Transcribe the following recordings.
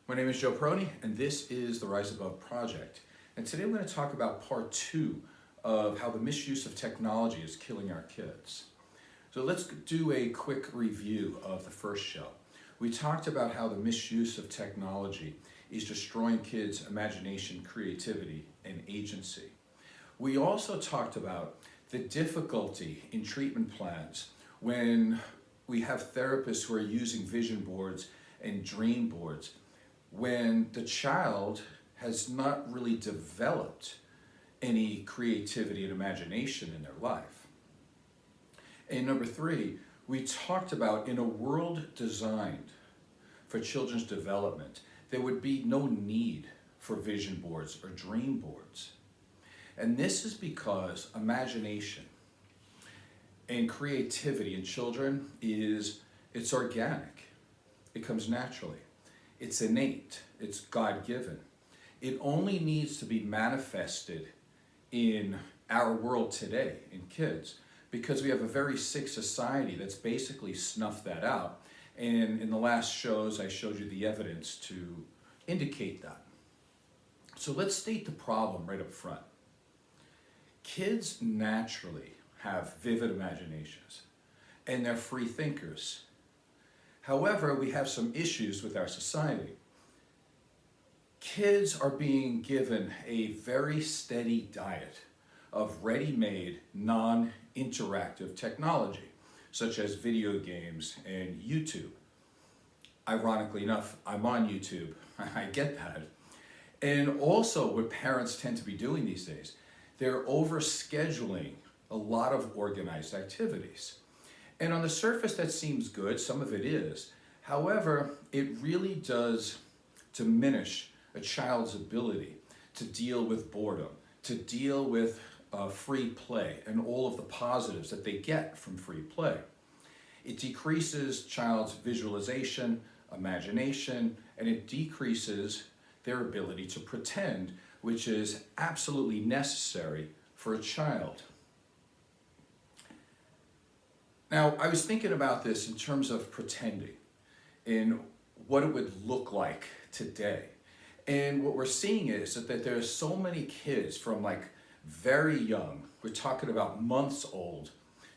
My name is Joe Peroni, and this is the Rise Above Project. And today I'm going to talk about part 2 of how the misuse of technology is killing our kids. So let's do a quick review of the first show. We talked about how the misuse of technology is destroying kids' imagination, creativity, and agency. We also talked about the difficulty in treatment plans when we have therapists who are using vision boards and dream boards when the child has not really developed any creativity and imagination in their life. And number 3, we talked about in a world designed for children's development, there would be no need for vision boards or dream boards. And this is because imagination and creativity in children it's organic. It comes naturally. It's innate. It's God-given. It only needs to be manifested in our world today, in kids, because we have a very sick society that's basically snuffed that out. And in the last shows, I showed you the evidence to indicate that. So let's state the problem right up front. Kids naturally have vivid imaginations, and they're free thinkers. However, we have some issues with our society. Kids are being given a very steady diet of ready-made, non-interactive technology, such as video games and YouTube. Ironically enough, I'm on YouTube. I get that. And also what parents tend to be doing these days, they're overscheduling a lot of organized activities. And on the surface that seems good, some of it is. However, it really does diminish a child's ability to deal with boredom, to deal with free play and all of the positives that they get from free play. It decreases child's visualization, imagination, and it decreases their ability to pretend, which is absolutely necessary for a child. Now, I was thinking about this in terms of pretending and what it would look like today. And what we're seeing is that there's so many kids from like very young, we're talking about months old,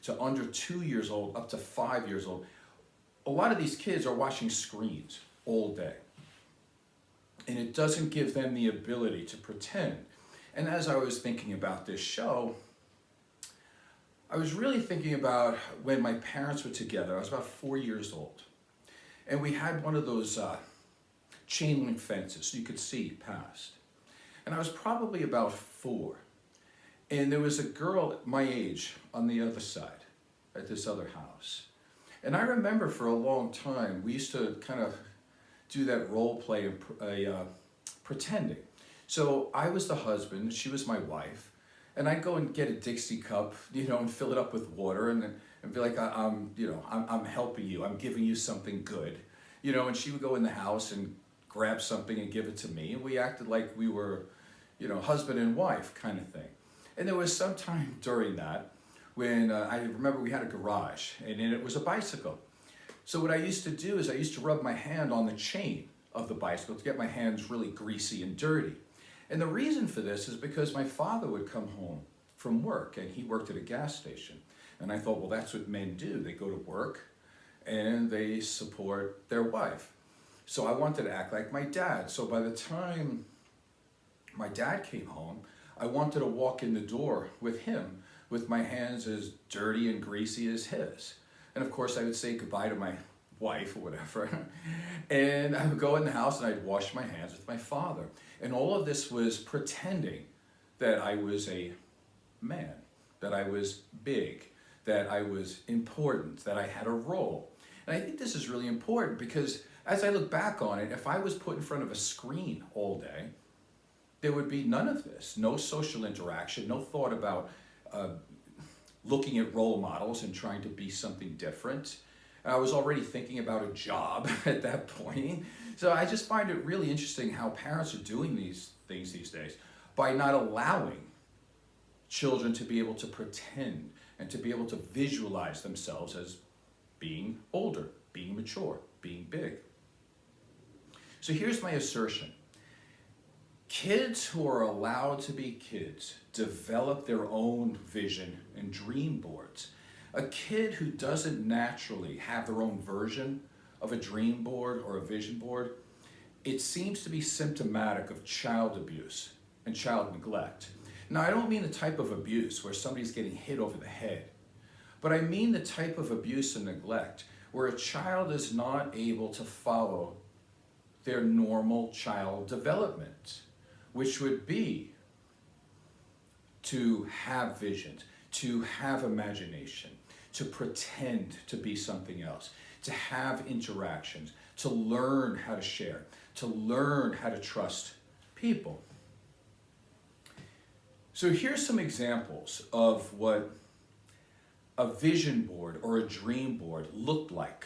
to under 2 years old, up to 5 years old. A lot of these kids are watching screens all day. And it doesn't give them the ability to pretend. And as I was thinking about this show, I was really thinking about when my parents were together. I was about 4 years old. And we had one of those chain link fences so you could see past. And I was probably about 4. And there was a girl my age on the other side at this other house. And I remember for a long time, we used to kind of do that role play and pretending. So I was the husband, she was my wife. And I'd go and get a Dixie cup, and fill it up with water and be like, I'm helping you. I'm giving you something good. And she would go in the house and grab something and give it to me. And we acted like we were, husband and wife kind of thing. And there was some time during that when I remember we had a garage and it was a bicycle. So what I used to do is I used to rub my hand on the chain of the bicycle to get my hands really greasy and dirty. And the reason for this is because my father would come home from work and he worked at a gas station. And I thought, well, that's what men do. They go to work and they support their wife. So I wanted to act like my dad. So by the time my dad came home, I wanted to walk in the door with him with my hands as dirty and greasy as his. And of course I would say goodbye to my wife or whatever. And I would go in the house and I'd wash my hands with my father. And all of this was pretending that I was a man, that I was big, that I was important, that I had a role. And I think this is really important because as I look back on it, if I was put in front of a screen all day, there would be none of this, no social interaction, no thought about looking at role models and trying to be something different. I was already thinking about a job at that point. So I just find it really interesting how parents are doing these things these days by not allowing children to be able to pretend and to be able to visualize themselves as being older, being mature, being big. So here's my assertion. Kids who are allowed to be kids develop their own vision and dream boards. A kid who doesn't naturally have their own version of a dream board or a vision board, it seems to be symptomatic of child abuse and child neglect. Now, I don't mean the type of abuse where somebody's getting hit over the head, but I mean the type of abuse and neglect where a child is not able to follow their normal child development, which would be to have visions, to have imagination, to pretend to be something else, to have interactions, to learn how to share, to learn how to trust people. So here's some examples of what a vision board or a dream board looked like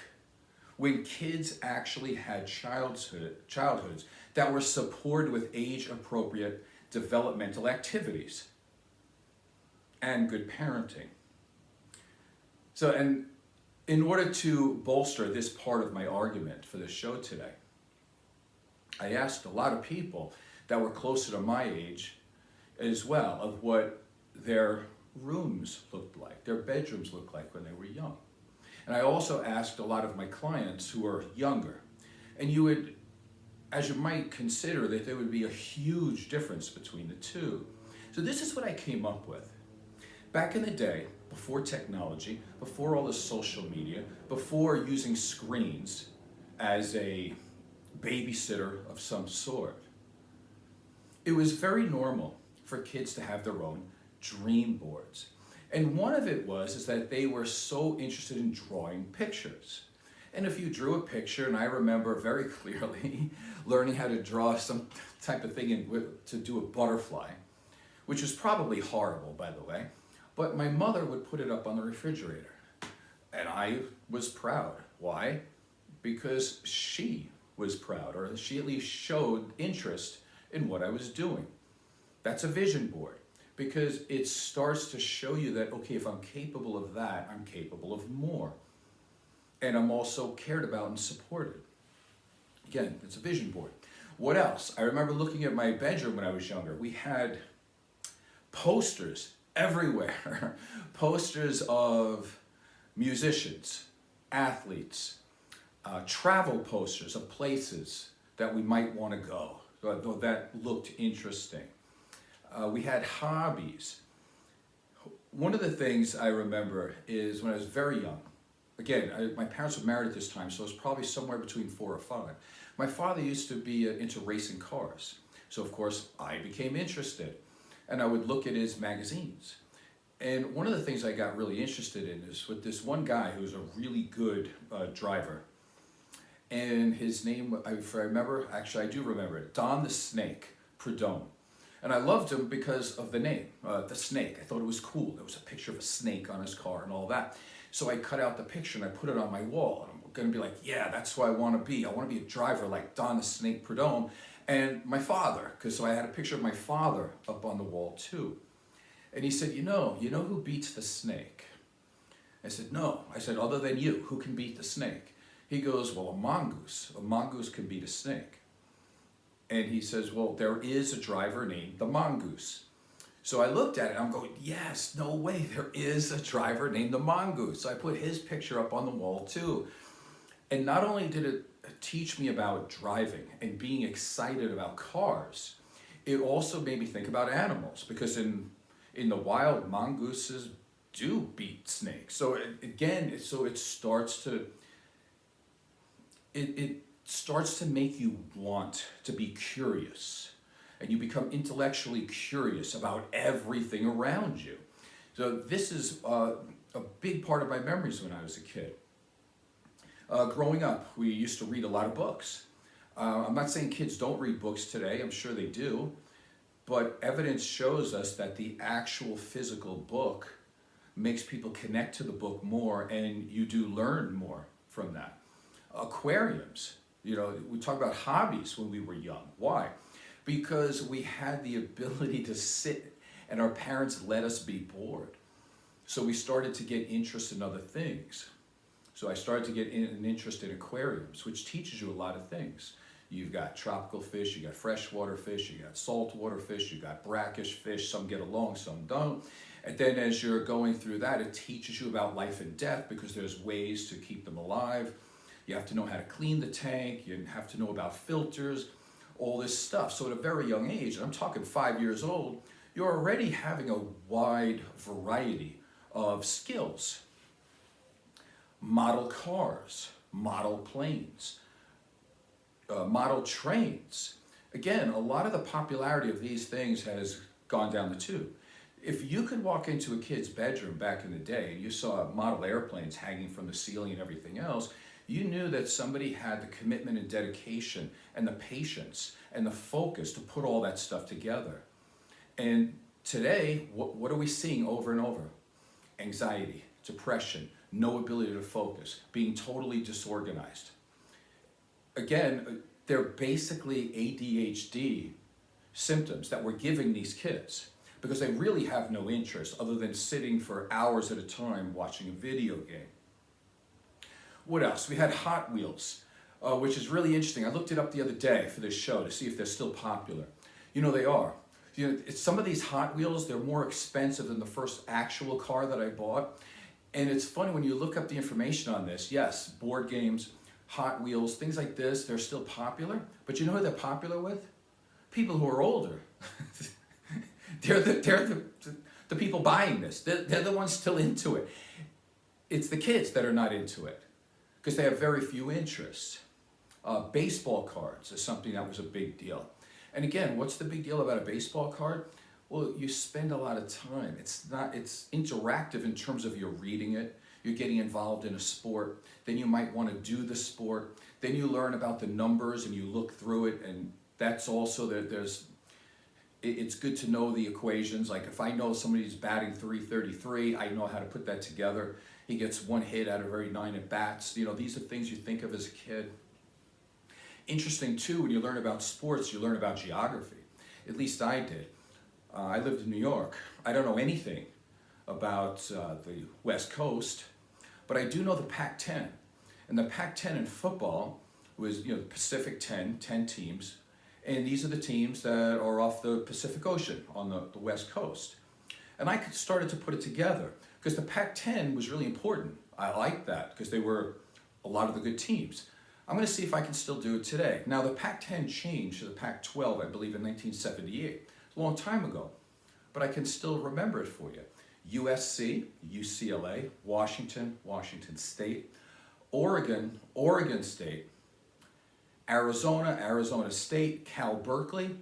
when kids actually had childhoods that were supported with age-appropriate developmental activities and good parenting. So, and in order to bolster this part of my argument for this show today, I asked a lot of people that were closer to my age as well of what their rooms looked like, their bedrooms looked like when they were young. And I also asked a lot of my clients who are younger. And you would, as you might consider, that there would be a huge difference between the two. So this is what I came up with. Back in the day, before technology, before all the social media, before using screens as a babysitter of some sort, it was very normal for kids to have their own dream boards. And one of it is that they were so interested in drawing pictures. And if you drew a picture, and I remember very clearly learning how to draw some type of thing to do a butterfly, which was probably horrible, by the way, but my mother would put it up on the refrigerator. And I was proud. Why? Because she was proud, or she at least showed interest in what I was doing. That's a vision board, because it starts to show you that, okay, if I'm capable of that, I'm capable of more. And I'm also cared about and supported. Again, it's a vision board. What else? I remember looking at my bedroom when I was younger. We had posters everywhere. Posters of musicians, athletes, travel posters of places that we might want to go, that looked interesting. We had hobbies. One of the things I remember is when I was very young, again, my parents were married at this time, so it was probably somewhere between 4 or 5. My father used to be into racing cars. So of course I became interested, and I would look at his magazines. And one of the things I got really interested in is with this one guy who was a really good driver. And his name, if I remember, actually I do remember it, Don the Snake Prudhomme. And I loved him because of the name, the snake. I thought it was cool. There was a picture of a snake on his car and all that. So I cut out the picture and I put it on my wall. And I'm going to be like, yeah, that's who I want to be. I want to be a driver like Don the Snake Prudhomme. And my father, because so I had a picture of my father up on the wall too. And he said, you know who beats the snake? I said, no. I said, other than you, who can beat the snake? He goes, well, a mongoose. A mongoose can beat a snake. And he says, well, there is a driver named the Mongoose. So I looked at it, I'm going, yes, no way, there is a driver named the Mongoose. So I put his picture up on the wall too. And not only did it teach me about driving and being excited about cars, it also made me think about animals, because in the wild, mongooses do beat snakes. So it starts to, it starts to make you want to be curious, and you become intellectually curious about everything around you. So this is a big part of my memories when I was a kid. Growing up, we used to read a lot of books. I'm not saying kids don't read books today, I'm sure they do, but evidence shows us that the actual physical book makes people connect to the book more, and you do learn more from that. Aquariums. We talk about hobbies when we were young. Why? Because we had the ability to sit and our parents let us be bored. So we started to get interest in other things. So I started to get an interest in aquariums, which teaches you a lot of things. You've got tropical fish, you got freshwater fish, you got saltwater fish, you got brackish fish, some get along, some don't. And then as you're going through that, it teaches you about life and death because there's ways to keep them alive. You have to know how to clean the tank, you have to know about filters, all this stuff. So at a very young age, and I'm talking 5 years old, you're already having a wide variety of skills. Model cars, model planes, model trains. Again, a lot of the popularity of these things has gone down the tube. If you could walk into a kid's bedroom back in the day and you saw model airplanes hanging from the ceiling and everything else, you knew that somebody had the commitment and dedication and the patience and the focus to put all that stuff together. And today, what are we seeing over and over? Anxiety, depression, no ability to focus, being totally disorganized. Again, they're basically ADHD symptoms that we're giving these kids because they really have no interest other than sitting for hours at a time watching a video game. What else? We had Hot Wheels, which is really interesting. I looked it up the other day for this show to see if they're still popular. You know, they are. You know, some of these Hot Wheels, they're more expensive than the first actual car that I bought. And it's funny when you look up the information on this. Yes, board games, Hot Wheels, things like this, they're still popular. But you know who they're popular with? People who are older. they're the people buying this. They're the ones still into it. It's the kids that are not into it because they have very few interests. Baseball cards is something that was a big deal. And again, what's the big deal about a baseball card? Well, you spend a lot of time. It's interactive in terms of you're reading it, you're getting involved in a sport, then you might want to do the sport, then you learn about the numbers and you look through it, and that's also it's good to know the equations. Like if I know somebody's batting .333, I know how to put that together. He gets one hit out of every 9 at bats. You know, these are things you think of as a kid. Interesting too, when you learn about sports, you learn about geography. At least I did. I lived in New York. I don't know anything about the West Coast, but I do know the Pac-10. And the Pac-10 in football was, you know, the Pacific 10 teams. And these are the teams that are off the Pacific Ocean on the West Coast. And I started to put it together because the Pac-10 was really important. I liked that because they were a lot of the good teams. I'm going to see if I can still do it today. Now, the Pac-10 changed to the Pac-12, I believe, in 1978. It's a long time ago, but I can still remember it for you. USC, UCLA, Washington, Washington State, Oregon, Oregon State, Arizona, Arizona State, Cal Berkeley,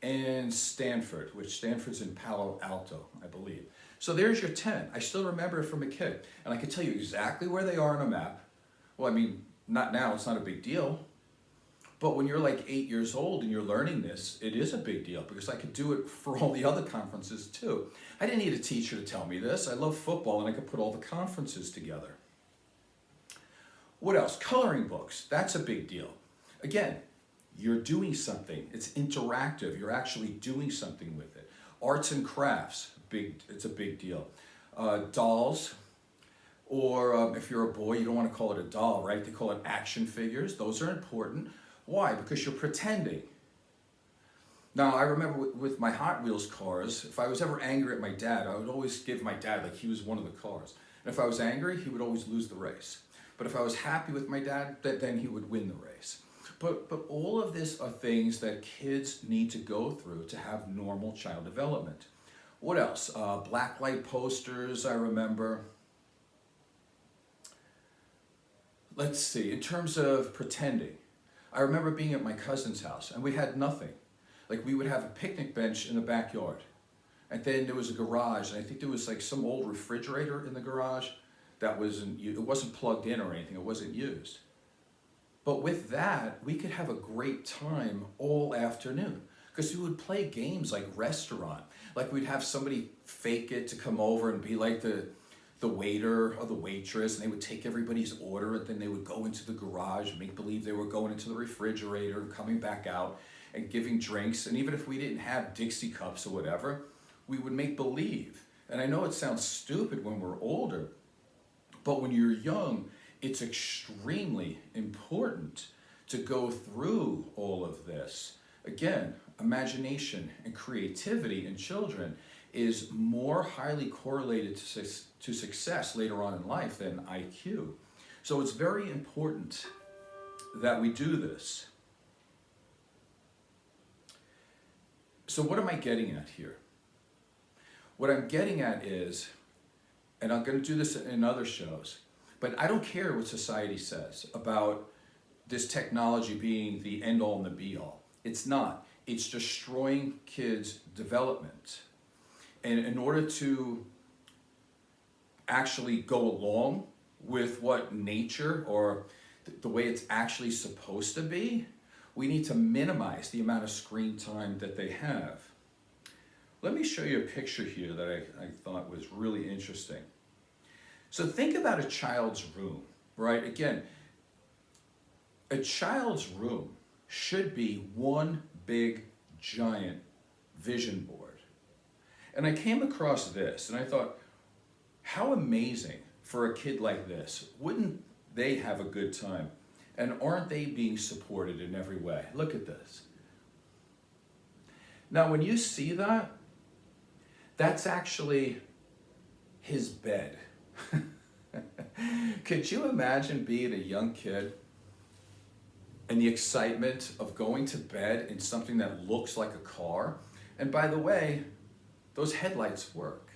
and Stanford, which Stanford's in Palo Alto, I believe. So there's your 10. I still remember it from a kid, and I can tell you exactly where they are on a map. Well, I mean, not now, it's not a big deal. But when you're like 8 years old and you're learning this, it is a big deal because I could do it for all the other conferences too. I didn't need a teacher to tell me this. I love football and I could put all the conferences together. What else? Coloring books. That's a big deal. Again, you're doing something. It's interactive. You're actually doing something with it. Arts and crafts. It's a big deal. Dolls. Or if you're a boy, you don't want to call it a doll, right? They call it action figures. Those are important. Why? Because you're pretending. Now, I remember with my Hot Wheels cars, if I was ever angry at my dad, I would always give my dad, like he was one of the cars. And if I was angry, he would always lose the race. But if I was happy with my dad, then he would win the race. But all of this are things that kids need to go through to have normal child development. What else? Blacklight posters, I remember. Let's see, in terms of pretending, I remember being at my cousin's house and we had nothing. Like we would have a picnic bench in the backyard. And then there was a garage, and I think there was like some old refrigerator in the garage that it wasn't plugged in or anything, it wasn't used. But with that, we could have a great time all afternoon because we would play games like restaurant. Like we'd have somebody fake it to come over and be like the waiter or the waitress, and they would take everybody's order, and then they would go into the garage and make believe they were going into the refrigerator and coming back out and giving drinks. And even if we didn't have Dixie cups or whatever, we would make believe. And I know it sounds stupid when we're older, but when you're young, it's extremely important to go through all of this. Again, imagination and creativity in children is more highly correlated to success later on in life than IQ. So it's very important that we do this. So what am I getting at here? What I'm getting at is, and I'm going to do this in other shows, but I don't care what society says about this technology being the end all and the be all. It's not. It's destroying kids' development. And in order to actually go along with what nature or the way it's actually supposed to be, we need to minimize the amount of screen time that they have. Let me show you a picture here that I thought was really interesting. So think about a child's room, right? Again, a child's room should be one big, giant vision board. And I came across this and I thought, how amazing for a kid like this. Wouldn't they have a good time? And aren't they being supported in every way? Look at this. Now, when you see that, that's actually his bed. Could you imagine being a young kid and the excitement of going to bed in something that looks like a car? And by the way, those headlights work.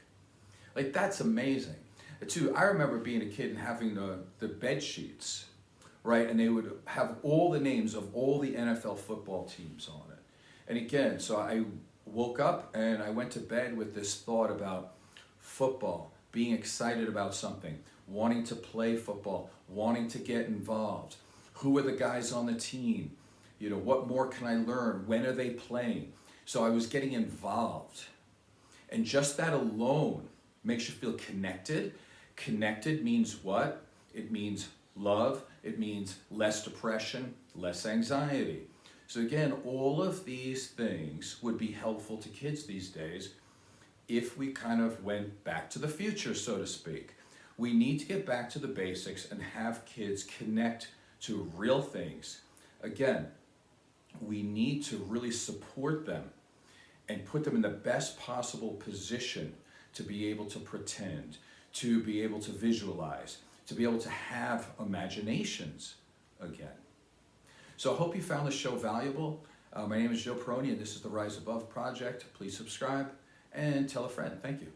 Like, that's amazing. Too, I remember being a kid and having the bed sheets, right? And they would have all the names of all the NFL football teams on it. And again, so I woke up and I went to bed with this thought about football, being excited about something, wanting to play football, wanting to get involved. Who are the guys on the team? You know, what more can I learn? When are they playing? So I was getting involved. And just that alone makes you feel connected. Connected means what? It means love. It means less depression, less anxiety. So again, all of these things would be helpful to kids these days if we kind of went back to the future, so to speak. We need to get back to the basics and have kids connect to real things. Again, we need to really support them and put them in the best possible position to be able to pretend, to be able to visualize, to be able to have imaginations again. So I hope you found this show valuable. My name is Joe Peroni, and this is the Rise Above Project. Please subscribe and tell a friend. Thank you.